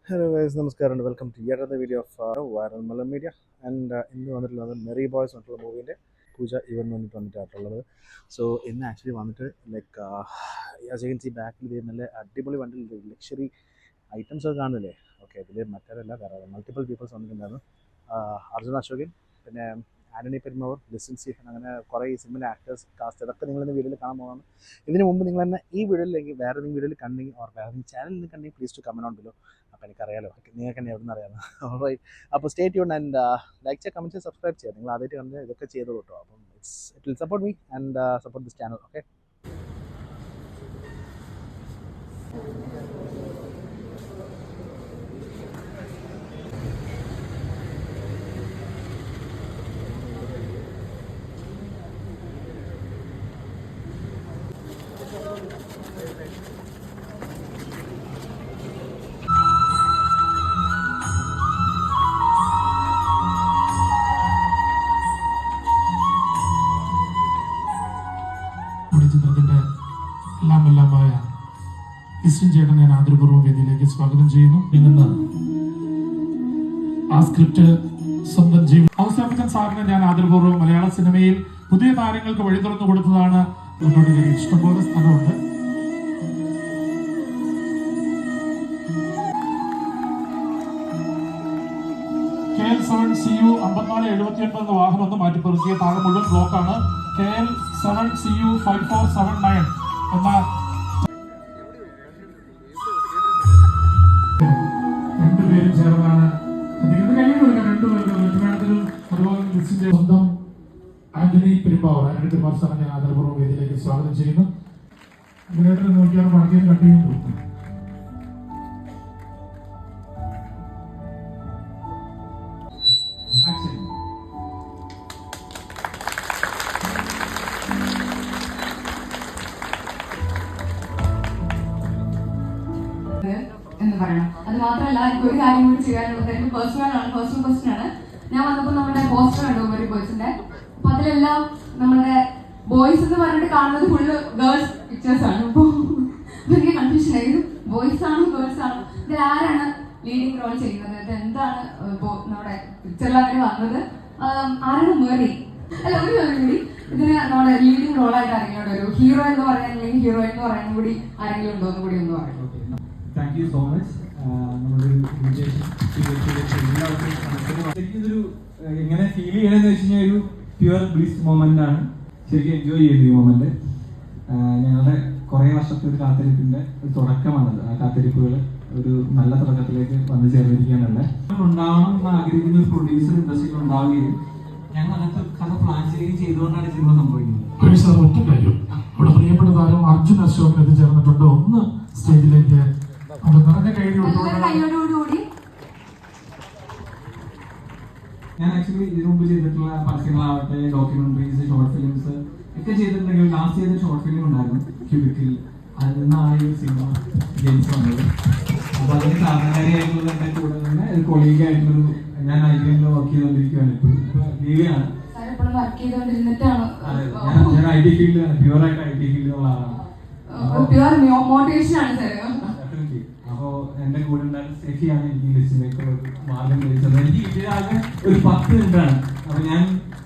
Hello guys, നമസ്കാരം. Welcome to yet another video of viral Malayalam media. And ഇന്ന് വന്നിട്ടുള്ളത് merry boys എന്നുള്ള മൂവീൻ്റെ പൂജ ഇവൻറ്റ് വന്നിട്ടാണുള്ളത്. സോ ഇന്ന് ആക്ച്വലി വന്നിട്ട് like as you can see ബാക്കിൽ ഇത് നല്ല അടിപൊളി വണ്ടിയിൽ ലക്ഷറി ഐറ്റംസ് ഒക്കെ കാണുന്നില്ലേ. ഓക്കെ, ഇതിൽ മറ്റേതല്ല, വേറെ മൾട്ടിപ്പിൾ പീപ്പിൾസ് വന്നിട്ടുണ്ടായിരുന്നു. അർജുൻ അശോകൻ, പിന്നെ ആൻ്റണി പെരുമാവൂർ, ലിസൺ സ്റ്റീഫൻ, അങ്ങനെ കുറേ സിനിമയിലെ ആക്ടേഴ്സ് കാസ്റ്റ്, അതൊക്കെ നിങ്ങളിന്ന് വീഡിയോയിൽ കാണാൻ പോകുന്നത്. ഇതിന് മുമ്പ് നിങ്ങൾ തന്നെ ഈ വീഡിയോയിലേക്ക് വേറെ ഏതെങ്കിലും വീഡിയോയിൽ കണ്ടെങ്കിൽ ഓർ വേറെ ഏതെങ്കിലും ചാനലിൽ നിന്ന് കണ്ടെങ്കിൽ please to comment on below. അപ്പോൾ എനിക്കറിയാലോ നിങ്ങൾക്ക് തന്നെ എവിടെ നിന്ന് അറിയാമെന്ന്. ഓൾറൈറ്റ്, അപ്പോൾ സ്റ്റേ ട്യൂൺ ആൻഡ് ലൈക്ക് ചെയ്യുക, കമൻറ്റ് ചെയ്യുക, സബ്സ്ക്രൈബ് ചെയ്യുക. നിങ്ങൾ ആദ്യമായിട്ട് കണ്ട് ഇതൊക്കെ ചെയ്തോളൂ കേട്ടോ. അപ്പം it will support me and support this channel. Okay, ചിത്രത്തിന്റെ എല്ലാമായ ക്രിസ്ത്യൻ ചേട്ടൻ ഞാൻ ആദരപൂർവ്വം വേദിയിലേക്ക് സ്വാഗതം ചെയ്യുന്നു. ഇന്ന് ആ സ്ക്രിപ്റ്റ് സ്വന്തം ഔസേപ്പച്ചൻ സാറിനെ ഞാൻ ആദരപൂർവ്വം മലയാള സിനിമയിൽ പുതിയ താരങ്ങൾക്ക് വഴി തുറന്നു കൊടുത്തതാണ്. മുന്നോട്ട് ഇഷ്ടംപോലെ സ്ഥലമുണ്ട്. KL7CU 5479 വാഹനം ഒന്ന് മാറ്റിപ്പറിക്കുക. താഴെ മുഴുവൻ ബ്ലോക്കാണ്. KL7CU 5479 എന്ന രണ്ടുപേരും ചേർന്നാണ് സ്വന്തം ആന്റണി പെരുമ്പാവൂർ സാറിനെ ഞാൻ ആദരപൂർവ്വം വേദിയിലേക്ക് സ്വാഗതം ചെയ്യുന്നു. ഇതിനായിട്ട് നോക്കിയാണ് മടക്കിയത് കണ്ടിരുന്നു. എന്ന് പറയണം. അത് മാത്രമല്ല, എനിക്ക് ഒരു കാര്യം കൂടി ചെയ്യാനുള്ളത് പേഴ്സണൽ ക്വസ്റ്റ്യൻ ആണ്. ഞാൻ വന്നപ്പോൾ നമ്മുടെ പോസ്റ്റർ കണ്ടു മെറി ബോയ്സിന്റെ. അപ്പൊ അതിലെല്ലാം നമ്മുടെ ബോയ്സ് എന്ന് പറഞ്ഞിട്ട് കാണുന്നത് ഫുള്ള് ഗേൾസ് പിക്ചേഴ്സ് ആണ്. അപ്പൊ എനിക്ക് കൺഫ്യൂഷൻ ആയി, ഇത് ബോയ്സ് ആണോ ഗേൾസ് ആണോ, ഇതിൽ ആരാണ് ലീഡിങ് റോൾ ചെയ്യുന്നത്, ഇത് എന്താണ് നമ്മുടെ പിക്ചറിൽ അങ്ങനെ വന്നത്, ആരാണ് മെറി? അല്ല, ഒരു കാര്യം കൂടി, ഇതിന് നമ്മുടെ ലീഡിങ് റോളായിട്ട് ആരെങ്കിലും ഒരു ഹീറോ എന്ന് പറയാൻ അല്ലെങ്കിൽ ഹീറോയിൻ എന്ന് പറയാൻ കൂടി ആരെങ്കിലും ഉണ്ടോ എന്ന് കൂടി ഒന്ന് പറയാം. Thank you so much. നമ്മുടെ ഇതൊരു എങ്ങനെ ഫീൽ ചെയ്യണമെന്ന് വെച്ച് കഴിഞ്ഞാൽ ഒരു പ്യുവർ ബ്ലിസ് മൊമെന്റ് ആണ്. ശരിക്കും എൻജോയ് ചെയ്തു ഈ മൊമെന്റ്. ഞങ്ങളുടെ കുറേ വർഷത്തെ ഒരു കാത്തിരിപ്പിന്റെ ഒരു തുടക്കമാണത്. ആ കാത്തിരിപ്പുകൾ ഒരു നല്ല തുടക്കത്തിലേക്ക് വന്നു ചേർന്നിരിക്കാനുണ്ട്. ഉണ്ടാവണം എന്ന് ആഗ്രഹിക്കുന്ന ഒരു പ്രൊഡ്യൂസർ ഇൻഡസ്ട്രിയിൽ ഉണ്ടാവുകയും ഞങ്ങൾ അങ്ങനത്തെ കഥ പ്ലാൻ ചെയ്യുകയും ചെയ്തുകൊണ്ടാണ് സിനിമ സംഭവിക്കുന്നത്. ഒറ്റ കാര്യം, ഇവിടെ പ്രിയപ്പെട്ട താരം അർജുൻ അശോകൻ എത്തിച്ചേർന്നിട്ടുണ്ട്. ഒന്ന് സ്റ്റേജിലേക്ക് ഞാൻ ആക്ച്വലി ഇതിനു മുമ്പ് ചെയ്തിട്ടുള്ള പരസ്യങ്ങളാവട്ടെ, ഡോക്യുമെന്ററീസ്, ഷോർട്ട് ഫിലിംസ് ഒക്കെ ചെയ്തിട്ടുണ്ടെങ്കിൽ ലാസ്റ്റ് ചെയ്ത ഷോർട്ട് ഫിലിം ഉണ്ടായിരുന്നു ക്യൂബിക്കിൽ. അതിൽ നിന്നാണ് ഈ സിനിമ ജനിച്ചു വന്നത്. അപ്പൊ അതിന് കാരണക്കാരിയായിട്ടുള്ള എന്റെ കൂടെ തന്നെ ഒരു കൊളീഗ് ആയിട്ടുള്ളൊരു, ഞാൻ IBM വർക്ക് ചെയ്തുകൊണ്ടിരിക്കുകയാണ്. ഇപ്പൊ ലീവിലാണ്. ഞാൻ IT ഫീൽഡിലാണ്, പ്യുവറായിട്ട് IT ഫീൽഡിലുള്ള ആളാണ്. അപ്പോ എന്റെ കൂടെ ഉണ്ടായിരുന്ന സ്റ്റെഫിയാണ് എനിക്ക് ലിസ്റ്റിലേക്ക് മാർഗം ലഭിച്ചത്. എനിക്ക് ഇതിലാകെ ഒരു 10 മിനിറ്റാണ്. അപ്പൊ ഞാൻ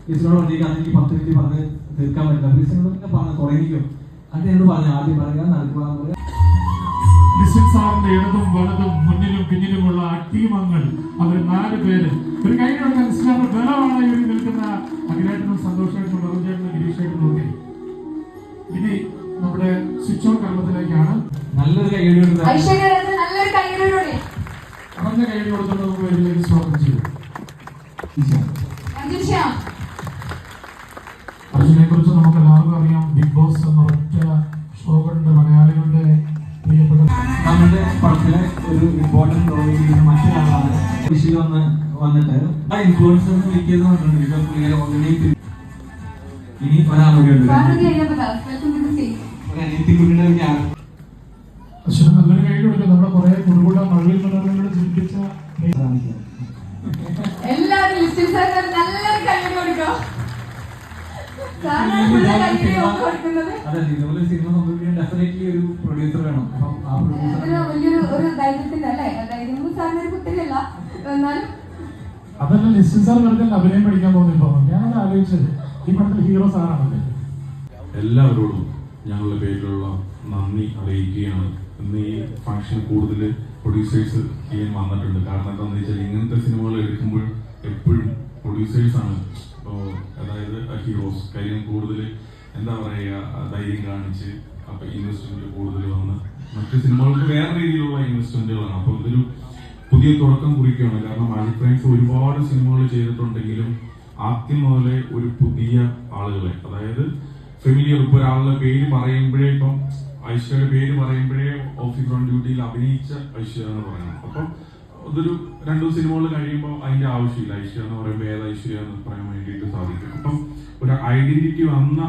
ലിസ്റ്റിനോട് പറഞ്ഞേക്കാം, എനിക്ക് 10 മിനിറ്റ് പറഞ്ഞ് തീർക്കാൻ പറ്റില്ല. ലിസ്റ്റിനോട് പറഞ്ഞ തുടങ്ങിക്കോ, അത് എന്നോട് പറഞ്ഞു ആദ്യം പറയുക, നടക്കുക. സാറിന്റെ ഇടതും വലതും മുന്നിലും പിന്നിലുമുള്ള ടീമംഗങ്ങൾ, അവർ 4 പേര് ഒരു കഴിഞ്ഞ ബലമാണ് ഇവർ നിൽക്കുന്ന അഖിലേട്ടനും സന്തോഷമായിട്ടും വെറുചേട്ടനും ഗിരീഷായിട്ടും ഒക്കെ. ഇനി നമ്മുടെ സ്വിച്ച് ഓൺ കർമ്മത്തിലേക്കാണ്. നല്ലൊരു കൈയ്യടി അവന്റെ കൈയ്യടി കൊടുത്തിട്ട് നമുക്ക് വേദിയിലേക്ക് സ്വാഗതം ചെയ്യും. അർജുനെ കുറിച്ച് നമുക്ക് എല്ലാവർക്കും അറിയാം. ബിഗ് ബോസ് എന്ന ഒറ്റ ഷോ കൊണ്ട് മലയാളികളുടെ പ്രിയപ്പെട്ട നമ്മുടെ പടത്തിലെ ഒരു ഇമ്പോർട്ടന്റ് റോൾ ചെയ്യുന്ന മറ്റൊരാളാണ്. വിഷയം വന്നിട്ട് ആ ഇൻഫ്ലുവൻസേഴ്സ് വിളിക്കുന്നത് ഓൾറെഡി ഇനി ഒരാളുകൂടി ഉണ്ട്. നല്ലൊരു കൈ കൊടുക്കുക. നമ്മുടെ കുറെ കുടുകൂട മഴവിൽ മനോരമകൾ ചിന്തിച്ച എല്ലാവരും അതെ, ഇതുപോലെ സിനിമ സംഭവിക്കാൻ ഡെഫിനറ്റ്ലി ഒരു പ്രൊഡ്യൂസർ വേണം. അപ്പം ആ പ്രൊഡ്യൂസർ വലിയൊരു ധൈര്യത്തിന്റെ അല്ലേ, ധൈര്യം സാർ എന്നാലും അതല്ല ലിസ്റ്റിൻ സാർ വെറുതെ അഭിനയം പഠിക്കാൻ പോകുന്നിപ്പോ ഞാനത് ആലോചിച്ചത് ഈ പടത്തിൽ ഹീറോ സാറാണല്ലേ. എല്ലാവരോടും ഞങ്ങളുടെ പേരിലുള്ള നന്ദി അറിയിക്കുകയാണ്. ഇന്ന് ഈ ഫംഗ്ഷൻ കൂടുതൽ പ്രൊഡ്യൂസേഴ്സ് ചെയ്യാൻ വന്നിട്ടുണ്ട്. കാരണം എന്താണെന്ന് വെച്ചാൽ ഇങ്ങനത്തെ സിനിമകൾ എടുക്കുമ്പോൾ എപ്പോഴും പ്രൊഡ്യൂസേഴ്സാണ് അതായത് ഹീറോസ്. കാര്യം കൂടുതൽ എന്താ പറയുക, ധൈര്യം കാണിച്ച് അപ്പം ഇൻവെസ്റ്റ്മെന്റ് കൂടുതൽ വന്ന് മറ്റു സിനിമകൾക്ക് വേറെ രീതിയിലുള്ള ഇൻവെസ്റ്റ്മെന്റുകളാണ്. അപ്പോൾ ഇതൊരു പുതിയ തുടക്കം കുറിക്കുകയാണ്. കാരണം മാജിക് ഫ്രണ്ട്സ് ഒരുപാട് സിനിമകൾ ചെയ്തിട്ടുണ്ടെങ്കിലും ആദ്യം മുതലേ ഒരു പുതിയ ആളുകളെ, അതായത് ഫെമിലിയർ, ഇപ്പോൾ ഒരാളുടെ പേര് പറയുമ്പോഴേ, ഇപ്പം ഐശ്വര്യയുടെ പേര് പറയുമ്പോഴേ ഓഫീസർ ഓൺ ഡ്യൂട്ടിയിൽ അഭിനയിച്ച ഐശ്വര്യ എന്ന് പറയണം. അപ്പം അതൊരു 2 സിനിമകൾ കഴിയുമ്പോൾ അതിന്റെ ആവശ്യമില്ല. ഐശ്വര്യ എന്ന് പറയുമ്പോൾ ഏത് ഐശ്വര്യ എന്ന് പറയാൻ വേണ്ടിയിട്ട് സാധിക്കും. അപ്പം ഒരു ഐഡന്റിറ്റി വന്ന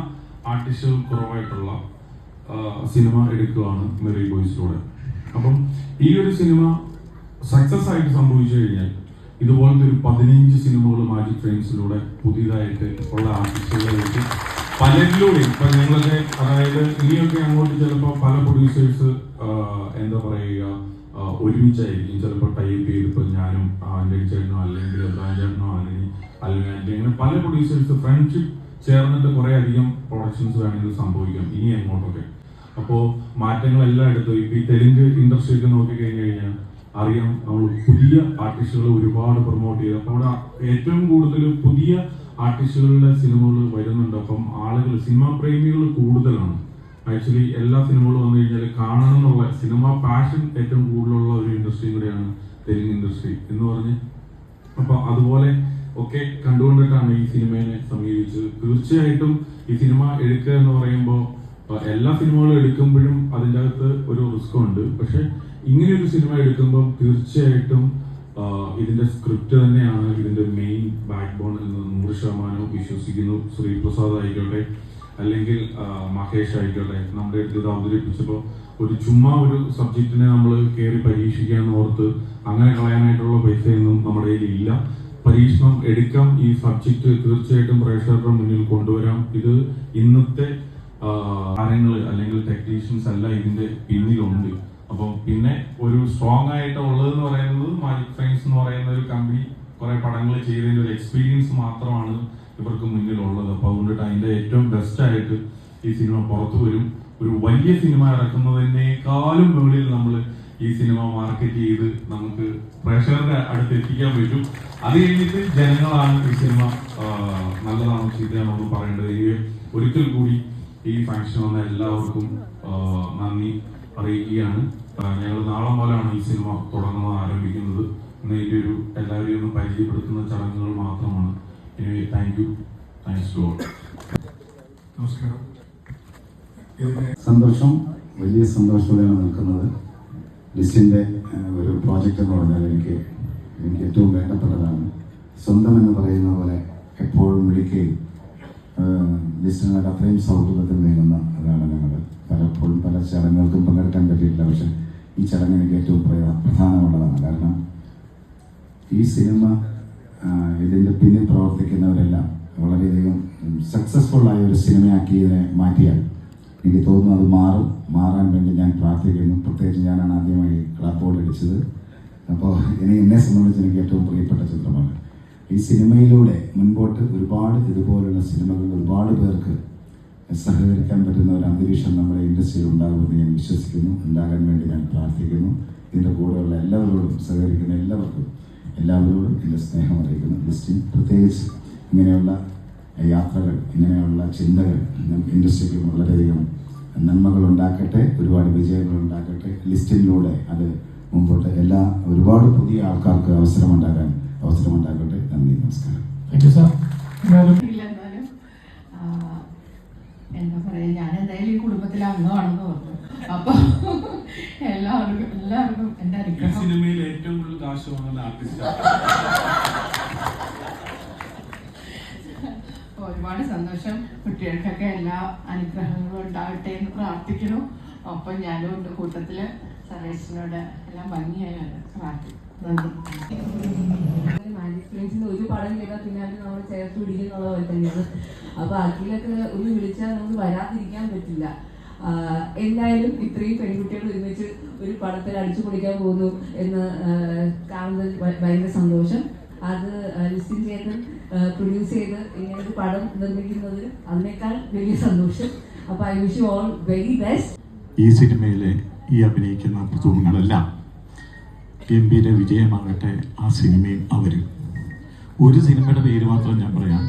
ആർട്ടിസ്റ്റുകൾ കുറവായിട്ടുള്ള സിനിമ എടുക്കുകയാണ് മെറി ബോയ്സിലൂടെ. അപ്പം ഈ ഒരു സിനിമ സക്സസ് ആയിട്ട് സംഭവിച്ചു കഴിഞ്ഞാൽ ഇതുപോലത്തെ ഒരു 15 സിനിമകൾ മാജിക് ഫ്രെയിംസിലൂടെ പുതിയതായിട്ട് ഉള്ള ആർട്ടിസ്റ്റുകളായിട്ട് പലരിലൂടെ ഇപ്പൊ ഞങ്ങളൊക്കെ, അതായത് ഇനിയൊക്കെ അങ്ങോട്ട് ചിലപ്പോൾ പല പ്രൊഡ്യൂസേഴ്സ് എന്താ പറയുക ഒരുമിച്ചായിരിക്കും ചിലപ്പോൾ ടൈപ്പ് ചെയ്ത്, ഇപ്പൊ ഞാനും ആന്റണി ചേട്ടനോ അല്ലെങ്കിൽ ചേട്ടനോ അല്ലെങ്കിൽ അങ്ങനെ പല പ്രൊഡ്യൂസേഴ്സ് ഫ്രണ്ട്ഷിപ്പ് ചേർന്നിട്ട് കുറെ അധികം പ്രൊഡക്ഷൻസ് വേണമെങ്കിൽ സംഭവിക്കാം ഇനി അങ്ങോട്ടൊക്കെ. അപ്പോൾ മാറ്റങ്ങളെല്ലാം എടുത്തു. ഇപ്പൊ ഈ തെലുങ്ക് ഇൻഡസ്ട്രി ഒക്കെ നോക്കിക്കഴിഞ്ഞു കഴിഞ്ഞാൽ അറിയാം, നമ്മൾ പുതിയ ആർട്ടിസ്റ്റുകൾ ഒരുപാട് പ്രൊമോട്ട് ചെയ്തു. അപ്പോൾ അവിടെ ഏറ്റവും കൂടുതൽ പുതിയ ആർട്ടിസ്റ്റുകളുടെ സിനിമകൾ വരുന്നുണ്ട്. അപ്പം ആളുകൾ, സിനിമാ പ്രേമികൾ കൂടുതലാണ്. ആക്ച്വലി എല്ലാ സിനിമകളും വന്നു കഴിഞ്ഞാൽ കാണണം എന്നുള്ള സിനിമ പാഷൻ ഏറ്റവും കൂടുതലുള്ള ഒരു ഇൻഡസ്ട്രിയും കൂടെയാണ് തെലുങ്ക് ഇൻഡസ്ട്രി എന്ന് പറഞ്ഞ്. അപ്പൊ അതുപോലെ ഒക്കെ കണ്ടുകൊണ്ടിട്ടാണ് ഈ സിനിമയെ സമീപിച്ചത്. തീർച്ചയായിട്ടും ഈ സിനിമ എടുക്കുക എന്ന് പറയുമ്പോൾ എല്ലാ സിനിമകളും എടുക്കുമ്പോഴും അതിൻ്റെ അകത്ത് ഒരു റിസ്ക് ഉണ്ട്. പക്ഷെ ഇങ്ങനെയൊരു സിനിമ എടുക്കുമ്പോൾ തീർച്ചയായിട്ടും ഇതിന്റെ സ്ക്രിപ്റ്റ് തന്നെയാണ് ഇതിന്റെ മെയിൻ ബാക്ക് ബോൺ എന്ന് 100% വിശ്വസിക്കുന്നു. ശ്രീപ്രസാദ് ആയിക്കോട്ടെ അല്ലെങ്കിൽ മഹേഷ് ആയിക്കോട്ടെ, നമ്മുടെ അടുത്ത് ഇത് അവതരിപ്പിച്ചപ്പോൾ ഒരു ചുമ്മാ ഒരു സബ്ജക്റ്റിനെ നമ്മൾ കയറി പരീക്ഷിക്കാന്ന് ഓർത്ത് അങ്ങനെ കളയാനായിട്ടുള്ള പൈസയൊന്നും നമ്മുടെ കയ്യിൽ ഇല്ല. പരീക്ഷണം എടുക്കാം. ഈ സബ്ജക്റ്റ് തീർച്ചയായിട്ടും പ്രേക്ഷകരുടെ മുന്നിൽ കൊണ്ടുവരാം. ഇത് ഇന്നത്തെ താരങ്ങള് അല്ലെങ്കിൽ ടെക്നീഷ്യൻസ് എല്ലാം ഇതിന്റെ പിന്നിലുണ്ട്. അപ്പം പിന്നെ ഒരു സ്ട്രോങ് ആയിട്ട് ഉള്ളതെന്ന് പറയുന്നത് മാജിക് ഫ്രെയിംസ് എന്ന് പറയുന്ന ഒരു കമ്പനി കുറെ പടങ്ങൾ ചെയ്തതിന്റെ ഒരു എക്സ്പീരിയൻസ് മാത്രമാണ് ഇവർക്ക് മുന്നിലുള്ളത്. അപ്പൊ അതുകൊണ്ടിട്ട് അതിന്റെ ഏറ്റവും ബെസ്റ്റ് ആയിട്ട് ഈ സിനിമ പുറത്തു വരും. ഒരു വലിയ സിനിമ ഇറക്കുന്നതിനേക്കാളും മുകളിൽ നമ്മൾ ഈ സിനിമ മാർക്കറ്റ് ചെയ്ത് നമുക്ക് പ്രേക്ഷകരുടെ അടുത്ത് എത്തിക്കാൻ പറ്റും. അത് കഴിഞ്ഞിട്ട് ജനങ്ങളാണ് ഈ സിനിമ നല്ലതാണോ ചീത്തയാണോ എന്ന് പറയേണ്ടത്. ഒരിക്കൽ കൂടി ഈ ഫംഗ്ഷൻ വന്ന എല്ലാവർക്കും നന്ദി അറിയിക്കുകയാണ്. ഞങ്ങൾ നാളെ മുതലാണ് ഈ സിനിമ തുടങ്ങുന്നത്, ആരംഭിക്കുന്നത്. ഇതിന്റെ ഒരു എല്ലാവരെയും ഒന്ന് പരിചയപ്പെടുത്തുന്ന ചടങ്ങുകൾ മാത്രമാണ്. Thank you, thanks to all. നമസ്കാരം. സന്തോഷം, വലിയ സന്തോഷത്തോടെയാണ് നിൽക്കുന്നത്. ലിസ്റ്റിൻ്റെ ഒരു പ്രോജക്റ്റ് എന്ന് പറഞ്ഞാൽ എനിക്ക് ഏറ്റവും വേണ്ടപ്പെട്ടതാണ്. സ്വന്തം എന്ന് പറയുന്ന പോലെ എപ്പോഴും വിളിക്കുകയും ലിസ്റ്റിനായിട്ട് അത്രയും സൗഹൃദത്തിൽ നീങ്ങുന്ന അതാണ് ഞങ്ങൾ. പലപ്പോഴും പല ചടങ്ങുകൾക്കും പങ്കെടുക്കാൻ പറ്റിയിട്ടില്ല. പക്ഷെ ഈ ചടങ്ങ് എനിക്ക് ഏറ്റവും പ്രധാനമുള്ളതാണ്. കാരണം ഈ സിനിമ ഇതിൻ്റെ പിന്നിൽ പ്രവർത്തിക്കുന്നവരെല്ലാം വളരെയധികം സക്സസ്ഫുള്ളായ ഒരു സിനിമയാക്കി ഇതിനെ മാറ്റിയാൽ എനിക്ക് തോന്നുന്നു അത് മാറാൻ വേണ്ടി ഞാൻ പ്രാർത്ഥിക്കുന്നു. പ്രത്യേകിച്ച് ഞാനാണ് ആദ്യമായി ക്ലാപ്പ് ബോർഡ് അടിച്ചത്. അപ്പോൾ എന്നെ സംബന്ധിച്ച് എനിക്ക് ഏറ്റവും പ്രിയപ്പെട്ട ചിത്രമാണ്. ഈ സിനിമയിലൂടെ മുൻപോട്ട് ഒരുപാട് ഇതുപോലുള്ള സിനിമകൾ ഒരുപാട് പേർക്ക് സഹകരിക്കാൻ പറ്റുന്ന ഒരു അന്തരീക്ഷം നമ്മുടെ ഇൻഡസ്ട്രിയിൽ ഉണ്ടാകുമെന്ന് ഞാൻ വിശ്വസിക്കുന്നു. ഉണ്ടാകാൻ വേണ്ടി ഞാൻ പ്രാർത്ഥിക്കുന്നു. ഇതിൻ്റെ കൂടെയുള്ള എല്ലാവരോടും സഹകരിക്കുന്ന എല്ലാവരോടും എൻ്റെ സ്നേഹം അറിയിക്കുന്നു. ലിസ്റ്റിൻ പ്രത്യേകിച്ച് ഇങ്ങനെയുള്ള യാത്രകൾ, ഇങ്ങനെയുള്ള ചിന്തകൾ ഇൻഡസ്ട്രിക്ക് വളരെയധികം നന്മകൾ ഉണ്ടാക്കട്ടെ, ഒരുപാട് വിജയങ്ങൾ ഉണ്ടാക്കട്ടെ. ലിസ്റ്റിലൂടെ അത് മുമ്പോട്ട് ഒരുപാട് പുതിയ ആൾക്കാർക്ക് അവസരമുണ്ടാക്കട്ടെ. നന്ദി, നമസ്കാരം. എന്താ പറയാ, ഞാൻ എന്തായാലും ഈ കുടുംബത്തിലെ അംഗമാണെന്ന് പറഞ്ഞു. അപ്പൊ എല്ലാവർക്കും എന്റെ അനുഗ്രഹം. സിനിമയിൽ ഏറ്റവും കൂടുതൽ കാശ് വാങ്ങുന്ന ആർട്ടിസ്റ്റ്. ഒരുപാട് സന്തോഷം. കുട്ടികൾക്കൊക്കെ എല്ലാ അനുഗ്രഹങ്ങളും ഉണ്ടാകട്ടെ എന്ന് പ്രാർത്ഥിക്കുന്നു. ഒപ്പം ഞാനും ഉണ്ട് കൂട്ടത്തില്. സർവേസിനോട് എല്ലാം ഭംഗിയായി പ്രാർത്ഥിക്കും. മാജിക് ഫ്രെയിംസിന്റെ ഒരു പടം ചെയ്താൽ പിന്നെ അത് നമ്മൾ ചേർത്ത് പിടിക്കുന്നുള്ള പോലെ തന്നെയാണ്. അപ്പൊ അതിലൊക്കെ ഒന്ന് വിളിച്ചാൽ നമുക്ക് വരാതിരിക്കാൻ പറ്റില്ല. എന്തായാലും ഇത്രയും പെൺകുട്ടികൾ ഒരുമിച്ച് ഒരു പടത്തിൽ അടിച്ചു പൊളിക്കാൻ പോകുന്നു എന്ന് കാണുന്നത് ഭയങ്കര സന്തോഷം. അത് ലിസ്റ്റിൻ ചേട്ടൻ പ്രൊഡ്യൂസ് ചെയ്ത് ഇങ്ങനെ ഒരു പടം നിർമ്മിക്കുന്നത് അതിനേക്കാൾ വലിയ സന്തോഷം. അപ്പോൾ I wish you all very best. ഈ സിനിമയിലെ ഈ അഭിനയിക്കുന്ന പുതുമുഖങ്ങളെല്ലാം ഗംഭീര വിജയമാകട്ടെ ആ സിനിമയും അവരും. ഒരു സിനിമയുടെ പേര് മാത്രം ഞാൻ പറയാം,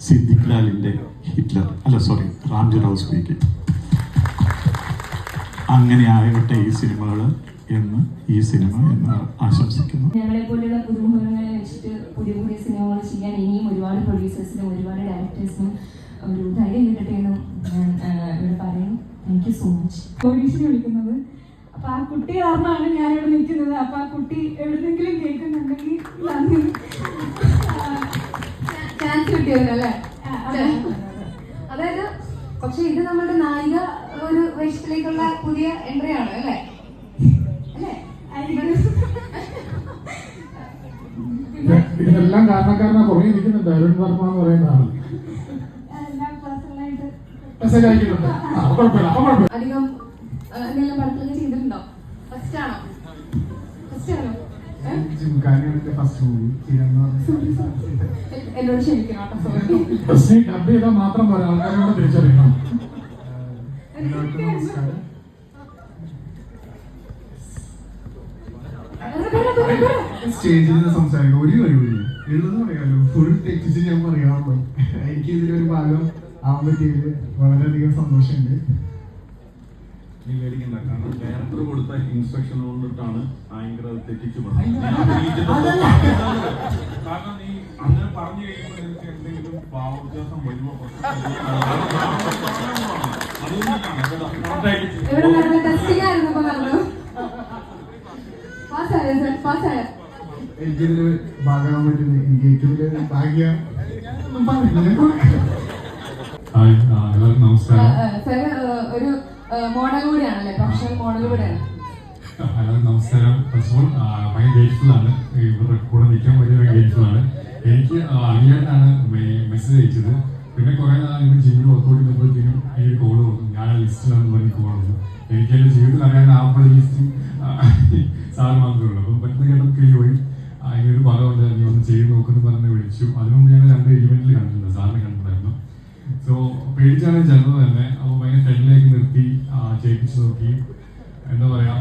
സിദ്ദിഖ് ലാലിൻ്റെ ഹിറ്റ്ലർ, അല്ല സോറി റാംജി റാവു സ്പീക്കിംഗ്. അങ്ങനെ ആകട്ടെ ഈ സിനിമകൾ എന്ന് ഈ സിനിമ എന്ന് ആശംസിക്കുന്നു. ഞങ്ങളെ പോലെയുള്ള പുതുമുഖങ്ങളെ വെച്ചിട്ട് പുതിയ പുതിയ സിനിമകൾ ചെയ്യാൻ ഇനിയും ഒരുപാട് പ്രൊഡ്യൂസേഴ്സിനും ഒരുപാട് ഡയറക്ടേഴ്സിനും ഒരു ധൈര്യം കിട്ടട്ടെ എന്ന് ഞാൻ ഇവിടെ പറയുന്നു. Thank you so much. പോലീസിനെ വിളിക്കുന്നത്. അപ്പൊ ആ കുട്ടി കാരണമാണ് ഞാനിവിടെ നിൽക്കുന്നത്. അപ്പൊ ആ കുട്ടി എവിടെന്നെങ്കിലും കേൾക്കുന്നുണ്ടെങ്കിൽ ചാൻസ് കിട്ടിയതല്ലേ? അതായത് പക്ഷെ ഇത് നമ്മുടെ നായിക ഒരു വേഷത്തിലേക്കുള്ള പുതിയ എൻട്രി ആണ് അല്ലേ? ഇതെല്ലാം കാരണക്കാരനാ പുറകെ നിൽക്കുന്നുണ്ട്. അരുൺ വർമ്മ എന്ന് പറയുന്നതാണ് മെസ്സേജ് അയക്കുന്നുണ്ട്. അധികം എന്തെങ്കിലും പടത്തിലൊക്കെ ചെയ്തിട്ടുണ്ടോ? ഫസ്റ്റ് ആണോ? എന്നോട് ക്ഷമിക്കണം കേട്ടോ. സോറി. ഡബ് ചെയ്താൽ മാത്രം പോരാ, ആൾക്കാരോട് തിരിച്ചറിയണം. സ്റ്റേജിൽ നിന്ന് സംസാരിക്കാൻ ഒരു കഴിവില്ല. എഴുതുന്ന പറയാമല്ലോ, ഫുൾ തെറ്റിച്ച് ഞാൻ പറയാറുള്ളൂ. എനിക്ക് ഇതിലൊരു ഭാഗം ആവാൻ പറ്റിയതിൽ വളരെയധികം സന്തോഷമുണ്ട്. നീ മേടിക്കണ്ട, കാരണം ഡയറക്ടർ കൊടുത്ത ഇൻസ്ട്രക്ഷൻ കൊണ്ടിട്ടാണ് ആങ്കർ തെറ്റിച്ചു പറഞ്ഞത്. കാരണം നീ അങ്ങനെ പറഞ്ഞു കഴിയുമ്പോൾ നിനക്ക് എന്തെങ്കിലും ഭാവവ്യത്യാസം വരുമോ ഇവിടെ നടന്ന ടെസ്റ്റിംഗ് ആയിരുന്നു ഇപ്പൊ നടന്നു. പാസ്സായ എനിക്കിതില് ഭാഗമാകാൻ പറ്റുന്നത് എനിക്ക് ഏറ്റവും വലിയ ഭാഗ്യം. എല്ലാവർക്കും നമസ്കാരം. ഒരു മോഡൽ കൂടിയാണല്ലേ, പ്രൊഫഷണൽ മോഡൽ കൂടിയാണ്. എല്ലാവർക്കും നമസ്കാരം. ഫസ്റ്റ് ഓഫ് ഓൾ ഭയങ്കര ഗ്രേറ്റ്ഫുൾ ആണ് ഇവരുടെ കൂടെ നിൽക്കാൻ പറ്റിയ ഗ്രേറ്റ്ഫുൾ ആണ്. എനിക്ക് അറിയാനാണ് മെസ്സേജ് അയച്ചത്. പിന്നെ കുറെ നാൾ ഇവർ ജിമ്മിൽ വർക്കൗട്ട് ചെയ്യുമ്പോഴത്തേക്കും എനിക്ക് കോൾ വന്നു, ഞാൻ ആ ലിസ്റ്റിലാണെന്ന് പറഞ്ഞ് കോൾ വന്നു. എനിക്ക് എൻ്റെ ജീവിതത്തിൽ അറിയാൻ ആപ്പിൾ ലിസ്റ്റും സാറ് മാത്രമേ ഉള്ളൂ. അപ്പം പറ്റുന്ന കേട്ടപ്പോൾ കിളി പോയി. അതിനൊരു ഭാഗമുണ്ട്, നീ ഒന്ന് ചെയ്ത് നോക്കുന്നു പറഞ്ഞ് വിളിച്ചു. അതിനുമുമ്പ് ഞങ്ങൾ 2 ഈവെന്റിൽ കണ്ടിട്ടുണ്ട്, സാറിനെ കണ്ടിട്ടുണ്ടായിരുന്നു. സോ പേടിച്ചാണ് ചെന്നത് തന്നെ. അപ്പോൾ ഭയങ്കര ഫ്രണ്ടിലേക്ക് നിർത്തി ചെയ്യിപ്പിച്ച് നോക്കി. എന്താ പറയാ,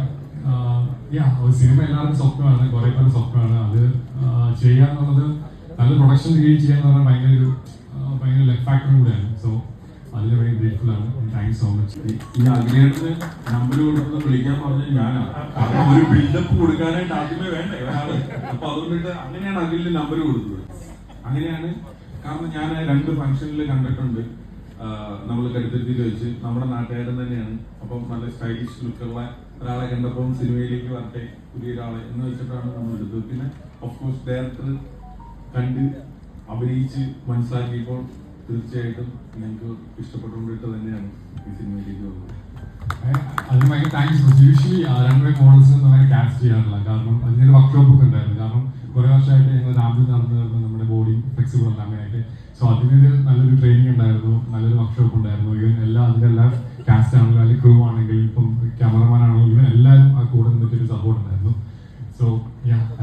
ഒരു സിനിമ എല്ലാവർക്കും സ്വപ്നമാണ്, കുറെ പേരുടെ സ്വപ്നമാണ്. അത് ചെയ്യാന്നുള്ളത് നല്ല പ്രൊഡക്ഷൻ രീതിയിൽ ചെയ്യാന്ന് പറഞ്ഞാൽ ഭയങ്കര ലെഗ് ഫാക്ടറും കൂടെയാണ്. സോ അതിന് ഭയങ്കര ഗ്രേറ്റ്ഫുൾ ആണ്. Thank you so much. ഈ അഗ്നിയേട്ടന് നമ്പർ കൊടുത്ത് വിളിക്കാൻ പറഞ്ഞത് ഞാനാണ്. കാരണം ഒരു ബിൽഡപ്പ് കൊടുക്കാനായിട്ട് ആദ്യമേ വേണ്ടേ ഒരാള്. അപ്പൊ അതുകൊണ്ടിട്ട് അങ്ങനെയാണ് അഖിലിന് നമ്പർ കൊടുത്തത്. അങ്ങനെയാണ്. കാരണം ഞാൻ 2 ഫംഗ്ഷനിൽ കണ്ടിട്ടുണ്ട്. നമ്മൾ കടുത്തിരുത്തിയിൽ വെച്ച് നമ്മുടെ നാട്ടുകാരൻ തന്നെയാണ്. അപ്പം നല്ല സ്റ്റൈലിഷ് ലുക്കുള്ള ഒരാളെ കണ്ടപ്പം സിനിമയിലേക്ക് വരട്ടെ പുതിയൊരാളെ എന്ന് വെച്ചിട്ടാണ് നമ്മൾ എടുത്തത്. പിന്നെ ഓഫ്കോഴ്സ് ഡയറക്ടർ കണ്ട് അഭിനയിച്ച് മനസ്സിലാക്കിയപ്പോൾ തീർച്ചയായിട്ടും ഞങ്ങൾക്ക് ഇഷ്ടപ്പെട്ടുകൊണ്ടിട്ട് തന്നെയാണ് ഈ സിനിമയിലേക്ക് വന്നത്. അതിന് ഭയങ്കര താങ്ക്സ്. യൂഷ്വലി റൺവേ മോഡൽസ് ഒന്നും അങ്ങനെ കാസ്റ്റ് ചെയ്യാറില്ല. കാരണം അതിനൊരു വർക്ക്ഷോപ്പ് ഒക്കെ ഉണ്ടായിരുന്നു. കാരണം കുറെ വർഷമായിട്ട് ഞങ്ങൾ രാവിലെ നടന്ന് നമ്മുടെ ബോഡി ഫ്ലെക്സിബിൾ അല്ല അങ്ങനെയായിട്ട്. സോ അതിനൊരു നല്ലൊരു ട്രെയിനിങ് ഉണ്ടായിരുന്നു, നല്ലൊരു വർക്ക്ഷോപ്പ് ഉണ്ടായിരുന്നു. ഈവൻ അതിൻ്റെ എല്ലാ കാസ്റ്റ് ആണെങ്കിലും അല്ലെങ്കിൽ ക്രൂ ആണെങ്കിലും ഇപ്പം ക്യാമറമാൻ ആണെങ്കിലും ഇവൻ എല്ലാവരും ആ കൂടെ നിന്നിട്ടൊരു സപ്പോർട്ട് ഉണ്ടായിരുന്നു. സോ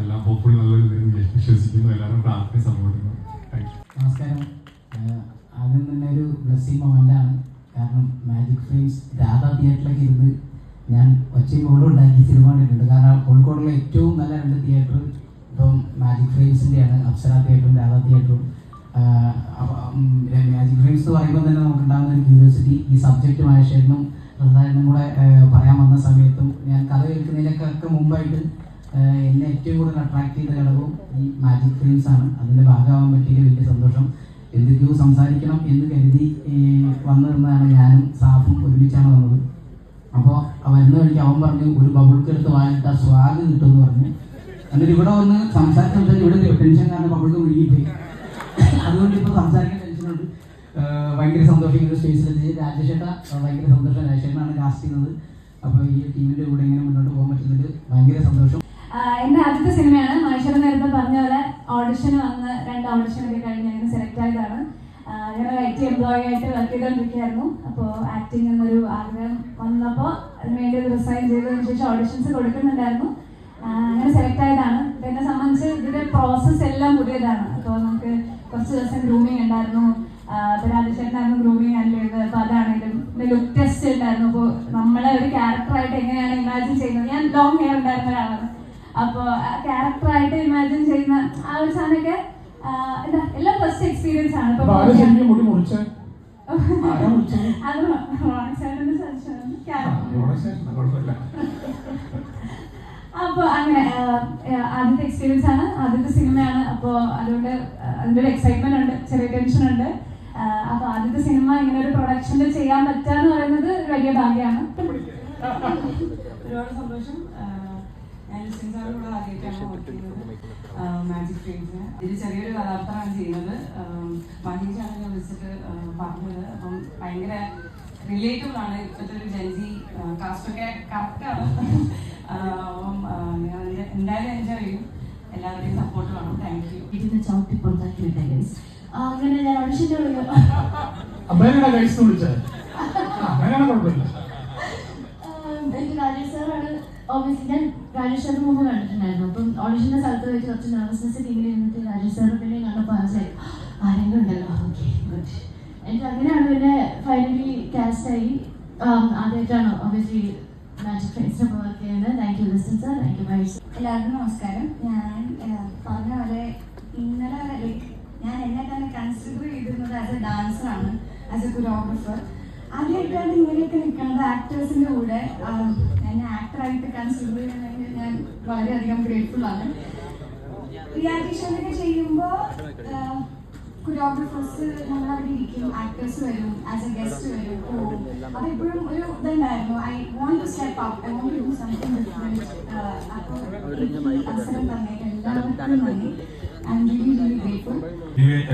എല്ലാം ഹോപ്പ്ഫുൾ നല്ലൊരു വിശ്വസിക്കുന്നു. എല്ലാവരും പ്രാർത്ഥന സപ്പോർട്ട് ചെയ്യുന്നു. Thank you. നമസ്കാരം. ആദ്യം തന്നെ ഒരു ബ്ലെസ്സിങ് മൊമെൻ്റാണ്. കാരണം മാജിക് ഫ്രെയിംസ് രാധാ തിയേറ്ററിലേക്ക് ഇരുന്ന് ഞാൻ ഒച്ചയും ബോളും ഉണ്ടാക്കി സിനിമ കണ്ടിട്ടുണ്ട്. കാരണം കോഴിക്കോടുള്ള ഏറ്റവും നല്ല 2 തിയേറ്റർ ഇപ്പം മാജിക് ഫ്രെയിംസിൻ്റെയാണ്, അപ്സര തിയേറ്ററും രാധാ തിയേറ്ററും. മാജിക് ഫ്രെയിംസ് എന്ന് പറയുമ്പോൾ തന്നെ നമുക്കുണ്ടാകുന്ന ഒരു ക്യൂരിയോസിറ്റി ഈ സബ്ജക്റ്റ് മഹേഷേട്ടനും റസായനും കൂടെ പറയാൻ വന്ന സമയത്തും ഞാൻ കഥ കേൾക്കുന്നതിനൊക്കെ മുമ്പായിട്ട് എന്നെ ഏറ്റവും കൂടുതൽ അട്രാക്ട് ചെയ്ത ഘടകവും ഈ മാജിക് ഫ്രെയിംസ് ആണ്. അതിൻ്റെ ഭാഗമാകാൻ പറ്റിയ വലിയ സന്തോഷം. എന്തൊക്കെയോ സംസാരിക്കണം എന്ന് കരുതി വന്നു നിന്നതാണ്. ഞാനും സാഫും ഒരുമിച്ചാണ് വന്നത്. അപ്പോൾ വരുന്ന വഴിക്ക് അവൻ പറഞ്ഞു ഒരു ബബിൾക്ക് എടുത്ത് വാങ്ങിട്ട സ്വാഗ് കിട്ടുമെന്ന് പറഞ്ഞു. എന്നിട്ട് ഇവിടെ വന്ന് സംസാരിച്ചാൽ ഇവിടെ ടെൻഷൻ കാരണം ബബിൾക്ക് മുഴുകിപ്പോയി. അതുകൊണ്ട് ഇപ്പോൾ സംസാരിക്കാൻ ടെൻഷനുണ്ട്. ഭയങ്കര സന്തോഷം ഇങ്ങനെ സ്പേസിലെത്തി. രാജേഷേട്ട ഭയങ്കര സന്തോഷം. രാജേഷേട്ടനാണ് കാസ്റ്റ് ചെയ്യുന്നത്. അപ്പോൾ ഈ ടീമിൻ്റെ കൂടെ ഇങ്ങനെ മുന്നോട്ട് പോകാൻ പറ്റുന്നത് ഭയങ്കര സന്തോഷം. എൻ്റെ ആദ്യത്തെ സിനിമയാണ്. മനുഷ്യർ നേരത്തെ പറഞ്ഞ പോലെ ഓഡിഷന് വന്ന് 2 ഓഡിഷനൊക്കെ കഴിഞ്ഞ് അങ്ങനെ സെലക്ട് ആയതാണ്. ഞങ്ങൾ ടി എംപ്ലോയി ആയിട്ട് വർക്ക് ചെയ്തുകൊണ്ടിരിക്കുകയായിരുന്നു. അപ്പോൾ ആക്ടിങ് എന്നൊരു ആഗ്രഹം വന്നപ്പോൾ അതിനുവേണ്ടി റിസൈൻ ചെയ്തതിന് ശേഷം ഓഡിഷൻസ് കൊടുക്കുന്നുണ്ടായിരുന്നു. അങ്ങനെ സെലക്ട് ആയതാണ്. എന്നെ സംബന്ധിച്ച് ഇതിന്റെ പ്രോസസ്സ് എല്ലാം പുതിയതാണ്. അപ്പോൾ നമുക്ക് കുറച്ച് ദിവസം ഗ്രൂമിങ് ഉണ്ടായിരുന്നു. രാജേഷേട്ടനായിരുന്നു ഗ്രൂമിങ് ഹാൻഡിൽ ചെയ്തത്. അപ്പോൾ അതാണെങ്കിലും ലുക്ക് ടെസ്റ്റ് ഉണ്ടായിരുന്നു. അപ്പോൾ നമ്മളെ ഒരു ക്യാരക്ടറായിട്ട് എങ്ങനെയാണ് ഇമാജിൻ ചെയ്യുന്നത്, ഞാൻ ലോങ് ഹെയർ ഉണ്ടായിരുന്ന ഒരാളാണ്. അപ്പോൾ ക്യാരക്ടറായിട്ട് ഇമാജിൻ ചെയ്യുന്ന ആ ഒരു സാധനമൊക്കെ എന്താ എല്ലാം ഫസ്റ്റ് എക്സ്പീരിയൻസ് ആണ്. അത് റോണക്സേട്ടന്റെ സജഷനാണ്. അപ്പോൾ അങ്ങനെ ആദ്യത്തെ എക്സ്പീരിയൻസ് ആണ്, ആദ്യത്തെ സിനിമയാണ്. അപ്പോൾ അതുകൊണ്ട് അതിൻ്റെ ഒരു എക്സൈറ്റ്മെന്റ് ഉണ്ട്, ചെറിയ ടെൻഷൻ ഉണ്ട്. അപ്പോൾ ആദ്യത്തെ സിനിമ ഇങ്ങനെ ഒരു പ്രൊഡക്ഷനിൽ ചെയ്യാൻ പറ്റാന്ന് പറയുന്നത് വലിയ ഭാഗ്യമാണ്. ഒരുപാട് സന്തോഷം. ഞാൻ ലിസിൻസാറിന്റെ കൂടെ ആദ്യമായിട്ടാണ് വർക്ക് ചെയ്യുന്നത് മാജിക് ഫ്രെയിംസിന്. ഇതിൽ ചെറിയൊരു കഥാപാത്രമാണ് ചെയ്യുന്നത്. മഹേഷാണ് ഞാൻ വിളിച്ചിട്ട് പറഞ്ഞത്. അപ്പം ഭയങ്കര റിലേറ്റബിൾ ആണ്. ഇപ്പോഴത്തെ ഒരു ജെൻസി കാസ്റ്റൊക്കെ കറക്റ്റാണ്. അപ്പം ഞാൻ എന്തായാലും എൻജോയ് ചെയ്യും. എല്ലാവരുടെയും സപ്പോർട്ട് വേണം. Thank you. ഇതിന് ചവിട്ടി പുറത്താക്കി വിട്ടേ ഗൈസ്. അങ്ങനെ ഞാൻ ഓഡിഷൻ്റെ എനിക്ക് രാജേഷ് സാറാണ്. ഓബിയസ്ലി ഞാൻ രാജേഷ് സാറിന് മുമ്പ് കണ്ടിട്ടുണ്ടായിരുന്നു. അപ്പം ഓഡിഷൻ്റെ സ്ഥലത്ത് വെച്ച് കുറച്ച് നെർവസ്നെസ് ടീമിൽ ഇരുന്നിട്ട് രാജേഷ് സാറിന് പിന്നെ കണ്ടപ്പോൾ മനസ്സിലായി ആരെങ്കിലും ഉണ്ടല്ലോ. Okay good. എനിക്ക് അങ്ങനെയാണ് പിന്നെ ഫൈനലി കാസ്റ്റായി. ആദ്യമായിട്ടാണ് ഓബിയസ്ലി മാജിക് ഫ്രെയിംസിനൊപ്പം വർക്ക് ചെയ്യുന്നത്. Thank you listen sir, thank you my. എല്ലാവർക്കും നമസ്കാരം. ഞാൻ പറഞ്ഞ പോലെ ഇന്നലെ ലൈക്ക് ഞാൻ എന്നെ തന്നെ കൺസിഡർ ചെയ്തിരുന്നത് ആസ് എ ഡാൻസറാണ്, ആസ് എ കൊറിയോഗ്രാഫർ. ആദ്യമായിട്ടാണ് ഇങ്ങനെയൊക്കെ നിൽക്കുന്നത് ആക്ടേഴ്സിൻ്റെ കൂടെ. എന്നെ ആക്ടറായിട്ട് കൺസിഡർ ചെയ്യുന്നതിന് ഞാൻ വളരെയധികം ഗ്രേറ്റ്ഫുൾ ആണ്. റിയാലിറ്റി ഷോയിലൊക്കെ ചെയ്യുമ്പോൾ കൊറിയോഗ്രാഫേഴ്സ് നമ്മളവിടെ ഇരിക്കും, ആക്ടേഴ്സ് വരും, ആസ് എ ഗസ്റ്റ് വരും, പോകും. അതെപ്പോഴും ഒരു ഇതുണ്ടായിരുന്നു. I want to step up, I want to do something different. അപ്പോൾ അവസരം തന്നേക്ക് എല്ലാവർക്കും നന്ദി. I am really really grateful.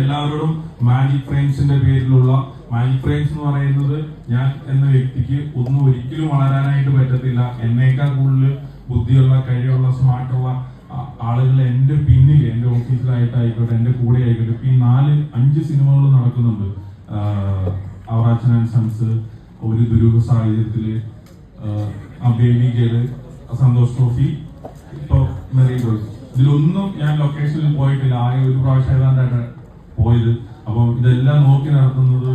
എല്ലാവരോടും മാജിക് ഫ്രെയിംസിന്റെ പേരിലുള്ള മാജിക് ഫ്രെയിംസ് എന്ന് പറയുന്നത് ഞാൻ എന്ന വ്യക്തിക്ക് ഒന്നും ഒരിക്കലും വളരാനായിട്ട് പറ്റത്തില്ല. എന്നേക്കാൾ കൂടുതൽ ബുദ്ധിയുള്ള, കഴിവുള്ള, സ്മാർട്ടുള്ള ആളുകൾ എൻ്റെ പിന്നിൽ, എൻ്റെ ഓഫീസിലായിട്ടായിക്കോട്ടെ, എൻ്റെ കൂടെ ആയിക്കോട്ടെ. ഇപ്പം ഈ 4-5 സിനിമകൾ നടക്കുന്നുണ്ട്. അവറാച്ചൻ ആൻഡ് സൺസ്, ഒരു ദുരൂഹ സാഹചര്യത്തില്, ബേബി ഗേള്, സന്തോഷ് ട്രോഫി, ഇപ്പോൾ മെറി ബോയ്സ്. ഇതിലൊന്നും ഞാൻ ലൊക്കേഷനിൽ പോയിട്ടില്ല. ആകെ ഒരു പ്രാവശ്യം ഏതാണ്ടാണ് പോയത്. അപ്പം ഇതെല്ലാം നോക്കി നടത്തുന്നത്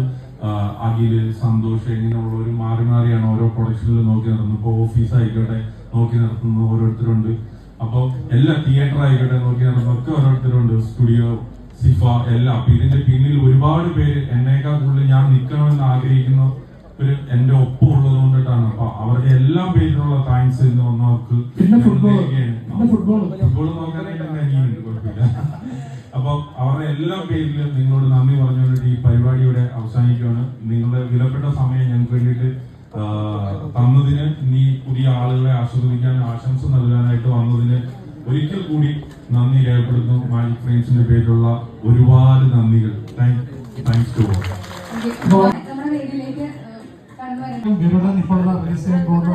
അഖില്, സന്തോഷ്, ഇങ്ങനെയുള്ളവർ മാറി മാറിയാണ് ഓരോ പ്രൊഡക്ഷനിൽ നോക്കി നടത്തുന്നത്. ഇപ്പോൾ ഓഫീസായിക്കോട്ടെ നോക്കി നടത്തുന്നത് ഓരോരുത്തരുണ്ട്. അപ്പോൾ എല്ലാ തിയേറ്റർ ആയിക്കോട്ടെ നോക്കി നടത്തുന്നതൊക്കെ ഓരോരുത്തരുണ്ട്. സ്റ്റുഡിയോ, സിഫ, എല്ലാം. അപ്പൊ ഇതിന്റെ പിന്നിൽ ഒരുപാട് പേര് എന്നേക്കാൾ കൂടുതൽ ഞാൻ നിൽക്കണമെന്ന് ആഗ്രഹിക്കുന്ന ഒരു എന്റെ ഒപ്പം ഉള്ളത് കൊണ്ടിട്ടാണ്. അപ്പൊ അവരുടെ എല്ലാ പേരിലുള്ള താങ്ക്സ് എന്ന് വന്നവർക്ക്. ഫുട്ബോൾ നോക്കാനായിട്ട് അനിയുണ്ട്, കുഴപ്പമില്ല. അപ്പൊ അവരുടെ എല്ലാ പേരിലും നിങ്ങളോട് നന്ദി പറഞ്ഞുകൊണ്ടിട്ട് ഈ പരിപാടിയുടെ അവസാനിക്കുകയാണ്. നിങ്ങളുടെ വിലപ്പെട്ട സമയം ഞങ്ങൾക്ക് വേണ്ടിയിട്ട് തന്നതിന്, ഇനി പുതിയ ആളുകളെ ആസ്വദിക്കാൻ, ആശംസ നൽകാനായിട്ട് വന്നതിന് ഒരിക്കൽ കൂടി നന്ദി രേഖപ്പെടുത്തുന്നു. മാജിക് ഫ്രെയിംസിന്റെ പേരിലുള്ള ഒരുപാട് നന്ദികൾ. Thanks to all. ഇപ്പോഴുള്ള രഹസ്യം പോകുന്ന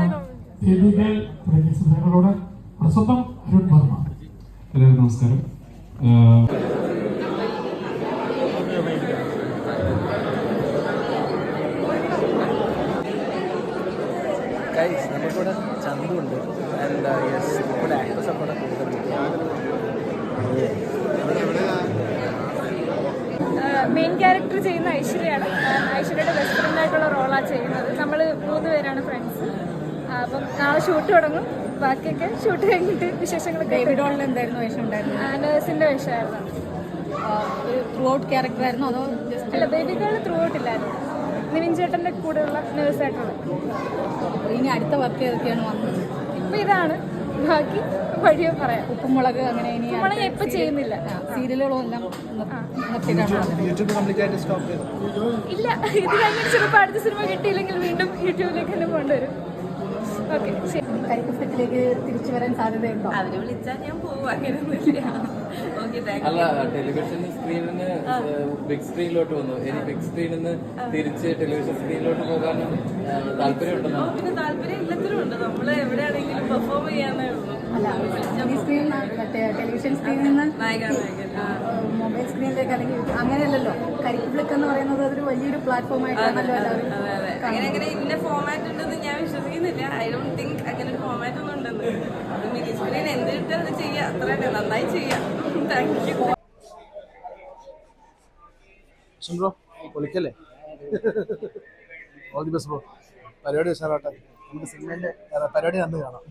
വേദികൾ തുടങ്ങിയ സിനിമകളോട് സ്വന്തം അരുൺ വർമ്മ. എല്ലാവർക്കും നമസ്കാരം. നമുക്കിവിടെ ചന്തുണ്ട്. ആൻഡ് യെസ്, ഇവിടെ ആക്ടേഴ്സ് ഒക്കെ മെയിൻ ക്യാരക്ടർ ചെയ്യുന്ന ഐശ്വര്യയാണ്. ഐശ്വര്യയുടെ ബെസ്റ്റ് ഫ്രണ്ടായിട്ടുള്ള റോളാണ് ചെയ്യുന്നത്. നമ്മൾ 3 പേരാണ് ഫ്രണ്ട്സ്. അപ്പം നാളെ ഷൂട്ട് തുടങ്ങും. ബാക്കിയൊക്കെ ഷൂട്ട് കഴിഞ്ഞിട്ട് വിശേഷങ്ങളൊക്കെ. ഡേവിഡോളിൽ എന്തായിരുന്നു വേഷം ഉണ്ടായിരുന്നു? നേഴ്സിൻ്റെ വേഷമായിരുന്നു. ഒരു ത്രൂ ഔട്ട് ക്യാരക്ടറായിരുന്നു അതോ? അല്ല, ബേബി ഗേൾ ത്രൂ ഔട്ട് ഇല്ലായിരുന്നു. നിവിൻ ചേട്ടൻ്റെ കൂടെയുള്ള നേഴ്സായിട്ടുള്ള. ഇനി അടുത്ത വർക്ക് ഏതൊക്കെയാണ് വന്നത്? ഇപ്പം ഇതാണ്. ബാക്കി വഴിയോ പറയാം. ഉപ്പുമുളക് അങ്ങനെ ഇനി ഉപ്പുമുളക് ഇപ്പം ചെയ്യുന്നില്ല. സീരിയലുകളും എല്ലാം ഇല്ല. ഇത് കഴിഞ്ഞിട്ട് ചിലപ്പോൾ അടുത്ത സിനിമ കിട്ടിയില്ലെങ്കിൽ വീണ്ടും യൂട്യൂബിലേക്ക് തന്നെ കൊണ്ടുവരും. ഓക്കെ, ശരി. കൈക്കുപ്പത്തിലേക്ക് തിരിച്ചു വരാൻ സാധ്യതയുണ്ടോ? അവര് വിളിച്ചാൽ ഞാൻ പോകും. അങ്ങനെയൊന്നുമില്ല. അല്ല, ടെലിവിഷൻ സ്ക്രീനിന് ബിഗ് സ്ക്രീനിലോട്ട് വന്നു. ഇനി ബിഗ് സ്ക്രീനിൽ നിന്ന് തിരിച്ച് ടെലിവിഷൻ സ്ക്രീനിലോട്ട് പോകാനും താല്പര്യമുണ്ടോ? പിന്നെ താല്പര്യം എല്ലാത്തിനും ഉണ്ട്. നമ്മൾ എവിടെയാണെങ്കിലും പെർഫോം ചെയ്യാനേ ഉള്ളൂ. സ്ക്രീൻ മറ്റേ ടെലിവിഷൻ സ്ക്രീനിൽ നിന്ന് മൊബൈൽ സ്ക്രീനിലേക്ക് അല്ലെങ്കിൽ അങ്ങനെയല്ലല്ലോ. കരിക്കുബ്ലിക് എന്ന് പറയുന്നത് അതൊരു വലിയൊരു പ്ലാറ്റ്ഫോമായിട്ടാണല്ലോ എല്ലാവരും. അങ്ങനെ ഇന്ന ഫോമാറ്റ് ഉണ്ടെന്ന് ഞാൻ വിശ്വസിക്കുന്നില്ല. ഐ ഡോണ്ട് തിങ്ക് അങ്ങനെ ഒരു ഫോമാറ്റ് ഒന്നും ഉണ്ടെന്ന്. മിനി സ്ക്രീൻ എന്ത് കിട്ടുക അത് ചെയ്യാം, അത്ര തന്നെ, നന്നായി ചെയ്യാം. Thank you. ബ്രോ പൊളിക്കല്ലേ? All the best bro. പരിപാടി ഉഷാറാട്ടെ. നമുക്ക് സിനിമേൻ്റെ പരിപാടി കണ്ട് കാണാം.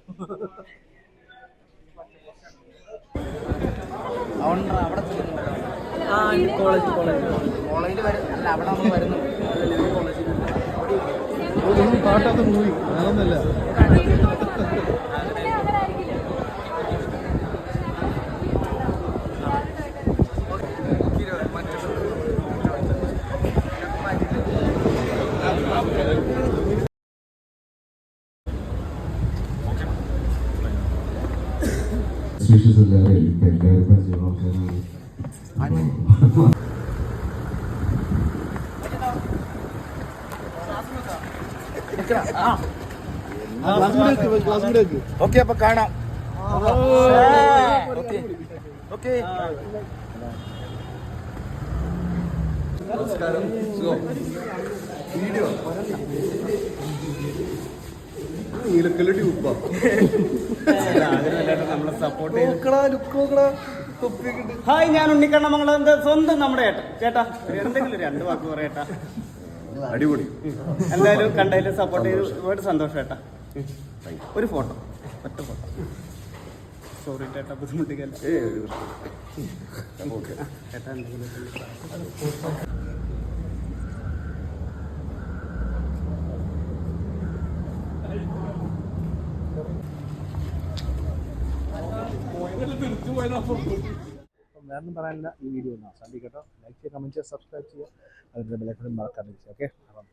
പാട്ടൊക്കെ മൂവി വേണമെന്നില്ല. ഓക്കെ, അപ്പൊ കാണാം. ഓക്കെ, നമസ്കാരം. വീഡിയോ നീലക്കല്ലടി ഉപ്പ നമ്മളെ സപ്പോർട്ട് ഹായ്, ഞാൻ ഉണ്ണിക്കണ്ണമംഗളത്തിന്റെ സ്വന്തം നമ്മുടെ ചേട്ടാ എന്തെങ്കിലും 2 വാക്ക് പറയട്ടാ. അടിപൊളി. എന്തായാലും കണ്ടതിൽ സപ്പോർട്ട് ചെയ്ത് ഒരുപാട് സന്തോഷം ചേട്ടാ. ഒരു ഫോട്ടോ, ഒറ്റ ഫോട്ടോ. സോറി ചേട്ടാ, ബുദ്ധിമുട്ടിക്കല്ല ചേട്ടാ. എന്തെങ്കിലും വേറൊന്നും പറയാനില്ല. ഈ വീഡിയോ ഒന്ന് അവസാനിപ്പിക്കട്ടോ. ലൈക്ക് ചെയ്യുക, കമൻറ്റ് ചെയ്യുക, സബ്സ്ക്രൈബ് ചെയ്യുക. അതിൻ്റെ ബെല്ലൈക്കൺ മറക്കാതിരിക്കുക. ഓക്കെ, അപ്പം